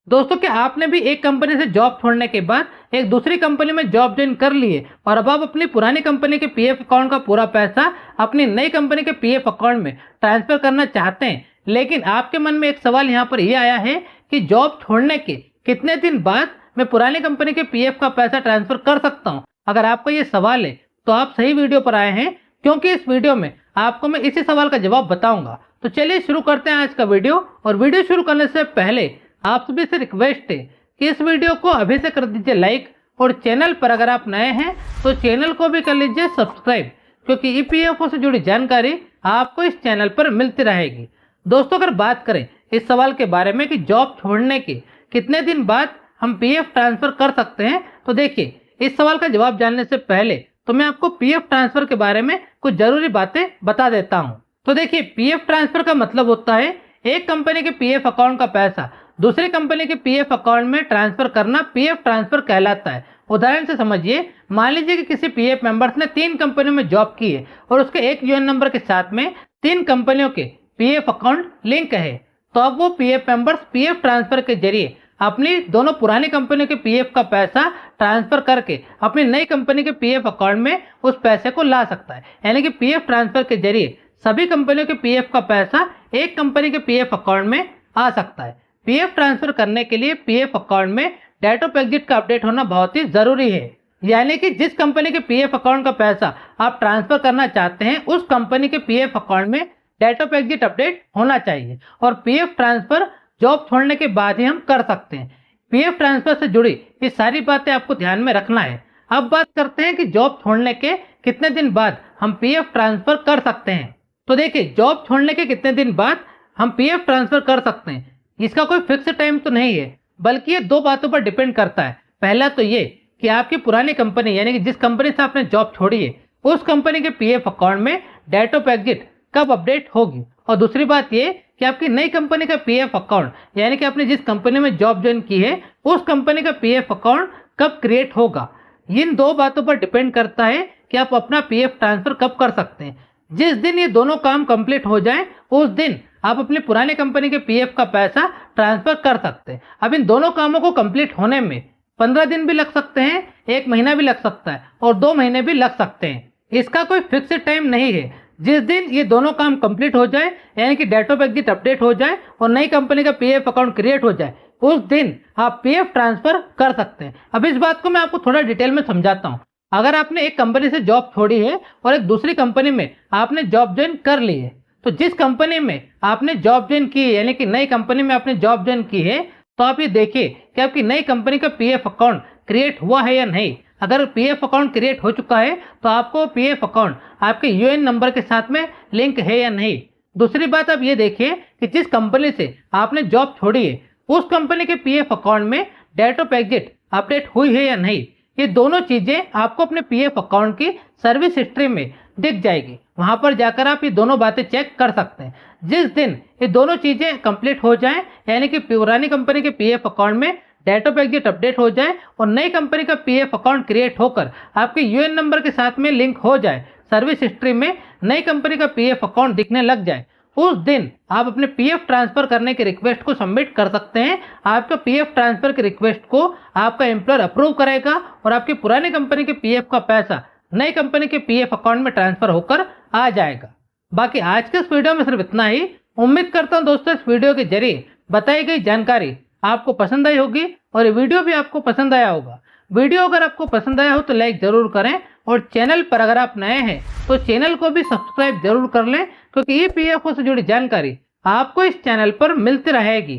दोस्तों, क्या आपने भी एक कंपनी से जॉब छोड़ने के बाद एक दूसरी कंपनी में जॉब ज्वाइन कर ली है और अब आप अपनी पुरानी कंपनी के पीएफ अकाउंट का पूरा पैसा अपनी नई कंपनी के पीएफ अकाउंट में ट्रांसफर करना चाहते हैं, लेकिन आपके मन में एक सवाल यहाँ पर यह आया है कि जॉब छोड़ने के कितने दिन बाद मैं पुरानी कंपनी के पीएफ का पैसा ट्रांसफर कर सकता हूँ? अगर आपका ये सवाल है तो आप सही वीडियो पर आए हैं, क्योंकि इस वीडियो में आपको मैं इसी सवाल का जवाब बताऊंगा। तो चलिए शुरू करते हैं आज का वीडियो। और वीडियो शुरू करने से पहले आप सभी से रिक्वेस्ट है कि इस वीडियो को अभी से कर दीजिए लाइक, और चैनल पर अगर आप नए हैं तो चैनल को भी कर लीजिए सब्सक्राइब, क्योंकि ईपीएफओ से जुड़ी जानकारी आपको इस चैनल पर मिलती रहेगी। दोस्तों, अगर बात करें इस सवाल के बारे में कि जॉब छोड़ने के कितने दिन बाद हम पीएफ ट्रांसफर कर सकते हैं, तो देखिए, इस सवाल का जवाब जानने से पहले तो मैं आपको पीएफ ट्रांसफर के बारे में कुछ जरूरी बातें बता देता हूं। तो देखिए, पीएफ ट्रांसफर का मतलब होता है एक कंपनी के पीएफ अकाउंट का पैसा दूसरी कंपनी के पीएफ अकाउंट में ट्रांसफर करना पीएफ ट्रांसफर कहलाता है। उदाहरण से समझिए, मान लीजिए कि किसी पीएफ मेंबर्स ने 3 कंपनियों में जॉब की है और उसके एक यूएन नंबर के साथ में 3 कंपनियों के पीएफ अकाउंट लिंक है, तो अब वो पीएफ मेंबर्स पीएफ ट्रांसफर के जरिए अपनी दोनों पुरानी कंपनियों के पीएफ का पैसा ट्रांसफर करके अपनी नई कंपनी के पीएफ अकाउंट में उस पैसे को ला सकता है। यानी कि पीएफ ट्रांसफर के जरिए सभी कंपनियों के पीएफ का पैसा एक कंपनी के पीएफ अकाउंट में आ सकता है। पीएफ ट्रांसफर करने के लिए पीएफ अकाउंट में डेट ऑफ एग्जिट का अपडेट होना बहुत ही जरूरी है। यानी कि जिस कंपनी के पीएफ अकाउंट का पैसा आप ट्रांसफर करना चाहते हैं उस कंपनी के पीएफ अकाउंट में डेट ऑफ एग्जिट अपडेट होना चाहिए, और पीएफ ट्रांसफर जॉब छोड़ने के बाद ही हम कर सकते हैं। पीएफ ट्रांसफर से जुड़ी ये सारी बातें आपको ध्यान में रखना है। अब बात करते हैं कि जॉब छोड़ने के कितने दिन बाद हम पीएफ ट्रांसफर कर सकते हैं। तो देखिए, जॉब छोड़ने के कितने दिन बाद हम पीएफ ट्रांसफर कर सकते हैं, इसका कोई फिक्स टाइम तो नहीं है, बल्कि ये 2 बातों पर डिपेंड करता है। पहला तो ये कि आपकी पुरानी कंपनी, यानी कि जिस कंपनी से आपने जॉब छोड़ी है, उस कंपनी के पीएफ अकाउंट में डेट ऑफ एग्जिट कब अपडेट होगी, और दूसरी बात ये कि आपकी नई कंपनी का पीएफ अकाउंट, यानी कि आपने जिस कंपनी में जॉब ज्वाइन की है उस कंपनी का पीएफ अकाउंट कब क्रिएट होगा। इन 2 बातों पर डिपेंड करता है कि आप अपना पीएफ ट्रांसफर कब कर सकते हैं। जिस दिन ये दोनों काम कंप्लीट हो जाए उस दिन आप अपनी पुरानी कंपनी के पीएफ का पैसा ट्रांसफर कर सकते हैं। अब इन दोनों कामों को कंप्लीट होने में 15 दिन भी लग सकते हैं, 1 महीना भी लग सकता है, और 2 महीने भी लग सकते हैं। इसका कोई फिक्स टाइम नहीं है। जिस दिन ये दोनों काम कंप्लीट हो जाए, यानी कि डेट ऑफ एग्जिट अपडेट हो जाए और नई कंपनी का पीएफ अकाउंट क्रिएट हो जाए, उस दिन आप पीएफ ट्रांसफर कर सकते हैं। अब इस बात को मैं आपको थोड़ा डिटेल में समझाता हूँ। अगर आपने एक कंपनी से जॉब छोड़ी है और एक दूसरी कंपनी में आपने जॉब ज्वाइन कर ली है, तो जिस कंपनी में आपने जॉब ज्वाइन की है, यानी कि नई कंपनी में आपने जॉब ज्वाइन की है, तो आप ये देखिए कि आपकी नई कंपनी का पीएफ अकाउंट क्रिएट हुआ है या नहीं। अगर पीएफ अकाउंट क्रिएट हो चुका है तो आपको पीएफ अकाउंट आपके यूएन नंबर के साथ में लिंक है या नहीं। दूसरी बात आप ये देखिए कि जिस कंपनी से आपने जॉब छोड़ी है उस कंपनी के पीएफ अकाउंट में डेट ऑफ एग्जिट अपडेट हुई है या नहीं। ये दोनों चीजें आपको अपने पीएफ अकाउंट की सर्विस हिस्ट्री में दिख जाएगी। वहां पर जाकर आप ये दोनों बातें चेक कर सकते हैं। जिस दिन ये दोनों चीजें कंप्लीट हो जाएं, यानी कि पुरानी कंपनी के पीएफ अकाउंट में डेट ऑफ एग्जिट अपडेट हो जाए और नई कंपनी का पीएफ अकाउंट क्रिएट होकर आपके यूएन नंबर के साथ में लिंक हो जाए, सर्विस हिस्ट्री में नई कंपनी का पीएफ अकाउंट दिखने लग जाए, उस दिन आप अपने पीएफ ट्रांसफर करने की रिक्वेस्ट को सबमिट कर सकते हैं। आपका पीएफ ट्रांसफर की रिक्वेस्ट को आपका एम्प्लॉयर अप्रूव करेगा और आपकी पुरानी कंपनी के पीएफ का पैसा नई कंपनी के पीएफ अकाउंट में ट्रांसफर होकर आ जाएगा। बाकी आज के इस वीडियो में सिर्फ इतना ही। उम्मीद करता हूं दोस्तों इस वीडियो के जरिए बताई गई जानकारी आपको पसंद आई होगी और ये वीडियो भी आपको पसंद आया होगा। वीडियो अगर आपको पसंद आया हो तो लाइक जरूर करें, और चैनल पर अगर आप नए हैं तो चैनल को भी सब्सक्राइब जरूर कर लें, क्योंकि ईपीएफओ से जुड़ी जानकारी आपको इस चैनल पर मिलती रहेगी।